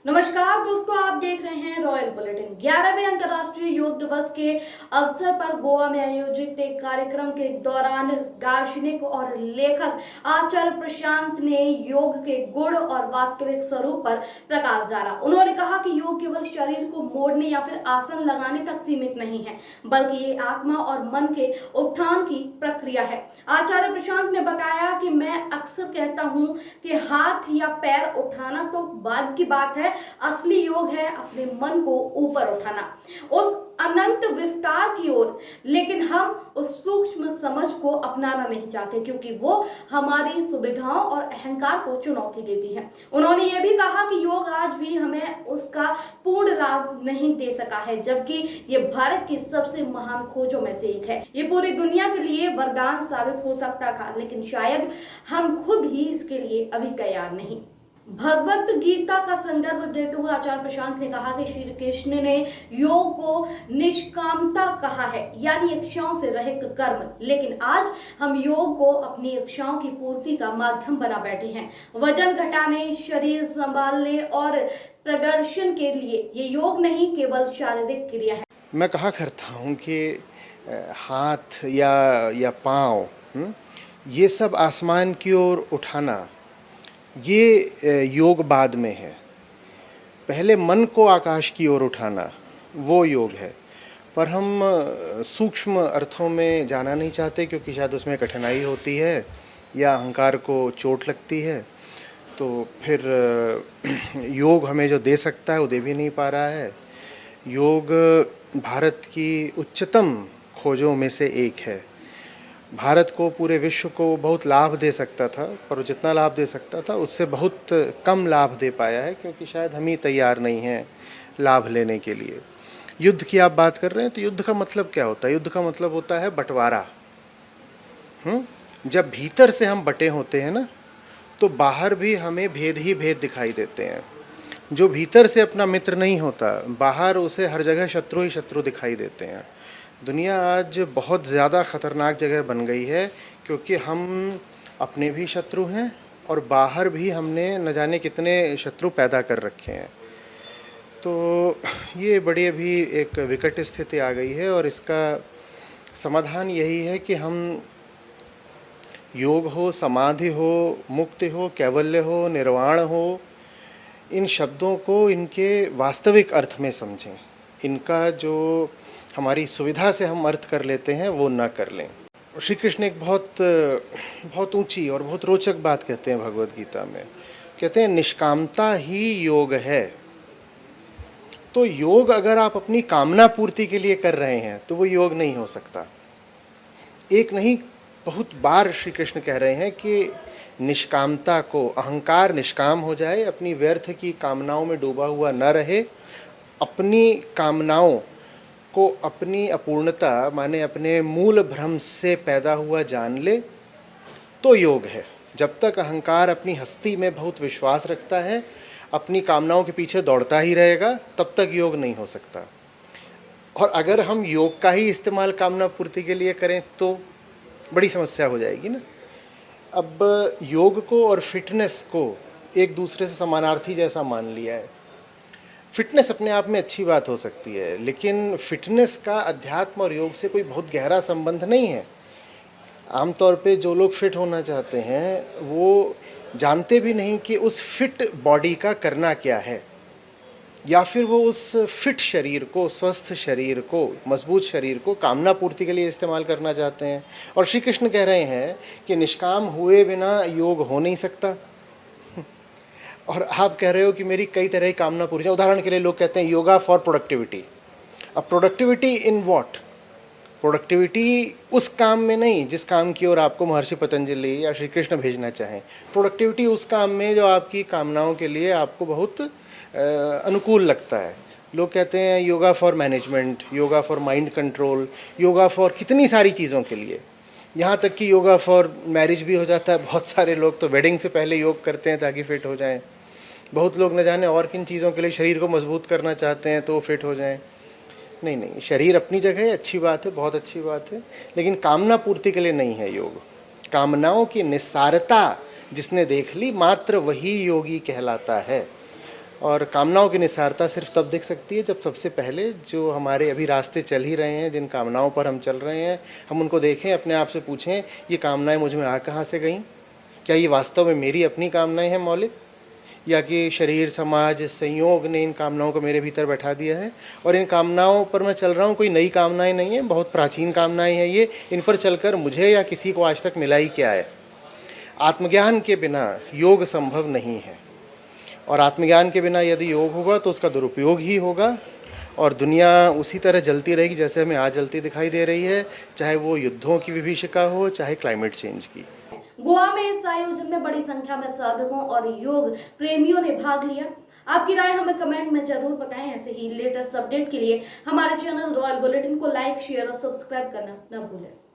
नमस्कार दोस्तों, आप देख रहे हैं रॉयल बुलेटिन। 11वें अंतर्राष्ट्रीय योग दिवस के अवसर पर गोवा में आयोजित एक कार्यक्रम के दौरान दार्शनिक और लेखक आचार्य प्रशांत ने योग के गुण और वास्तविक स्वरूप पर प्रकाश डाला। उन्होंने कहा कि योग केवल शरीर को मोड़ने या फिर आसन लगाने तक सीमित नहीं है, बल्कि ये आत्मा और मन के उत्थान की प्रक्रिया है। आचार्य प्रशांत ने बताया कि मैं अक्सर कहता हूँ कि हाथ या पैर उठाना तो बाद की बात है, असली योग है अपने मन को ऊपर उठाना, उस अनंत विस्तार की ओर। लेकिन हम उस सूक्ष्म समझ को अपनाना नहीं चाहते, क्योंकि वो हमारी सुविधाओं और अहंकार को चुनौती देती है। उन्होंने ये भी कहा कि योग आज भी हमें उसका पूर्ण लाभ नहीं दे सका है, जबकि ये भारत की सबसे महान खोजों में से एक है। ये पूरी दुनिया के लिए वरदान साबित हो सकता था, लेकिन शायद हम खुद ही इसके लिए अभी तैयार नहीं। भगवत गीता का संदर्भ देते हुए आचार्य प्रशांत ने कहा कि श्री कृष्ण ने योग को निष्कामता कहा है, यानी इच्छाओं से रहित कर्म। लेकिन आज हम योग को अपनी इच्छाओं की पूर्ति का माध्यम बना बैठे हैं। वजन घटाने, शरीर संभालने और प्रदर्शन के लिए ये योग नहीं, केवल शारीरिक क्रिया है। मैं कहा करता हूँ कि हाथ या पाँव, ये सब आसमान की ओर उठाना, ये योग बाद में है। पहले मन को आकाश की ओर उठाना वो योग है। पर हम सूक्ष्म अर्थों में जाना नहीं चाहते, क्योंकि शायद उसमें कठिनाई होती है या अहंकार को चोट लगती है। तो फिर योग हमें जो दे सकता है वो दे भी नहीं पा रहा है। योग भारत की उच्चतम खोजों में से एक है। भारत को, पूरे विश्व को बहुत लाभ दे सकता था, पर जितना लाभ दे सकता था उससे बहुत कम लाभ दे पाया है, क्योंकि शायद हम ही तैयार नहीं हैं लाभ लेने के लिए। युद्ध की आप बात कर रहे हैं, तो युद्ध का मतलब क्या होता है? युद्ध का मतलब होता है बंटवारा। जब भीतर से हम बटे होते हैं ना, तो बाहर भी हमें भेद ही भेद दिखाई देते हैं। जो भीतर से अपना मित्र नहीं होता, बाहर उसे हर जगह शत्रु ही शत्रु दिखाई देते हैं। दुनिया आज बहुत ज़्यादा ख़तरनाक जगह बन गई है, क्योंकि हम अपने भी शत्रु हैं और बाहर भी हमने न जाने कितने शत्रु पैदा कर रखे हैं। तो ये बड़ी अभी एक विकट स्थिति आ गई है, और इसका समाधान यही है कि हम योग हो, समाधि हो, मुक्ति हो, कैवल्य हो, निर्वाण हो, इन शब्दों को इनके वास्तविक अर्थ में समझें। इनका जो हमारी सुविधा से हम अर्थ कर लेते हैं वो ना कर लें। श्री कृष्ण एक बहुत ऊंची और बहुत रोचक बात कहते हैं भगवत गीता में। कहते हैं निष्कामता ही योग है। तो योग अगर आप अपनी कामना पूर्ति के लिए कर रहे हैं तो वो योग नहीं हो सकता। एक नहीं, बहुत बार श्री कृष्ण कह रहे हैं कि निष्कामता को, अहंकार निष्काम हो जाए, अपनी व्यर्थ की कामनाओं में डूबा हुआ न रहे, अपनी कामनाओं को अपनी अपूर्णता माने अपने मूल भ्रम से पैदा हुआ जान ले, तो योग है। जब तक अहंकार अपनी हस्ती में बहुत विश्वास रखता है, अपनी कामनाओं के पीछे दौड़ता ही रहेगा, तब तक योग नहीं हो सकता। और अगर हम योग का ही इस्तेमाल कामना पूर्ति के लिए करें तो बड़ी समस्या हो जाएगी ना। अब योग को और फिटनेस को एक दूसरे से समानार्थी जैसा मान लिया है। फिटनेस अपने आप में अच्छी बात हो सकती है, लेकिन फिटनेस का अध्यात्म और योग से कोई बहुत गहरा संबंध नहीं है। आमतौर पे जो लोग फिट होना चाहते हैं वो जानते भी नहीं कि उस फिट बॉडी का करना क्या है, या फिर वो उस फिट शरीर को, स्वस्थ शरीर को, मजबूत शरीर को कामना पूर्ति के लिए इस्तेमाल करना चाहते हैं। और श्री कृष्ण कह रहे हैं कि निष्काम हुए बिना योग हो नहीं सकता। और आप कह रहे हो कि मेरी कई तरह की कामना पूरी है। उदाहरण के लिए लोग कहते हैं योगा फॉर प्रोडक्टिविटी। अब प्रोडक्टिविटी इन व्हाट? प्रोडक्टिविटी उस काम में नहीं जिस काम की ओर आपको महर्षि पतंजलि या श्री कृष्ण भेजना चाहें। प्रोडक्टिविटी उस काम में जो आपकी कामनाओं के लिए आपको बहुत अनुकूल लगता है। लोग कहते हैं yoga for management, yoga for mind control, yoga for कितनी सारी चीज़ों के लिए। यहाँ तक कि योगा फॉर मैरिज भी हो जाता है। बहुत सारे लोग तो वेडिंग से पहले योग करते हैं ताकि फिट हो जाएं। बहुत लोग न जाने और किन चीज़ों के लिए शरीर को मजबूत करना चाहते हैं तो फिट हो जाएं। नहीं, शरीर अपनी जगह है, अच्छी बात है, बहुत अच्छी बात है, लेकिन कामना पूर्ति के लिए नहीं है योग। कामनाओं की निस्सारता जिसने देख ली, मात्र वही योगी कहलाता है। और कामनाओं की निसारता सिर्फ तब दिख सकती है जब सबसे पहले जो हमारे अभी रास्ते चल ही रहे हैं, जिन कामनाओं पर हम चल रहे हैं, हम उनको देखें, अपने आप से पूछें ये कामनाएं मुझ में आ कहाँ से गईं, क्या ये वास्तव में मेरी अपनी कामनाएं हैं मौलिक, या कि शरीर समाज संयोग ने इन कामनाओं को मेरे भीतर बैठा दिया है और इन कामनाओं पर मैं चल रहा हूँ, कोई नई कामनाएं नहीं हैं, बहुत प्राचीन कामनाएं हैं ये, इन पर चलकर मुझे या किसी को आज तक मिला ही क्या है। आत्मज्ञान के बिना योग संभव नहीं है और आत्मज्ञान के बिना यदि योग होगा तो उसका दुरुपयोग ही होगा और दुनिया उसी तरह जलती रहेगी जैसे हमें आज जलती दिखाई दे रही है, चाहे वो युद्धों की विभीषिका हो, चाहे क्लाइमेट चेंज की। गोवा में इस आयोजन में बड़ी संख्या में साधकों और योग प्रेमियों ने भाग लिया। आपकी राय हमें कमेंट में जरूर बताएं। ऐसे ही लेटेस्ट अपडेट के लिए हमारे चैनल रॉयल बुलेटिन को लाइक, शेयर और सब्सक्राइब करना न भूलें।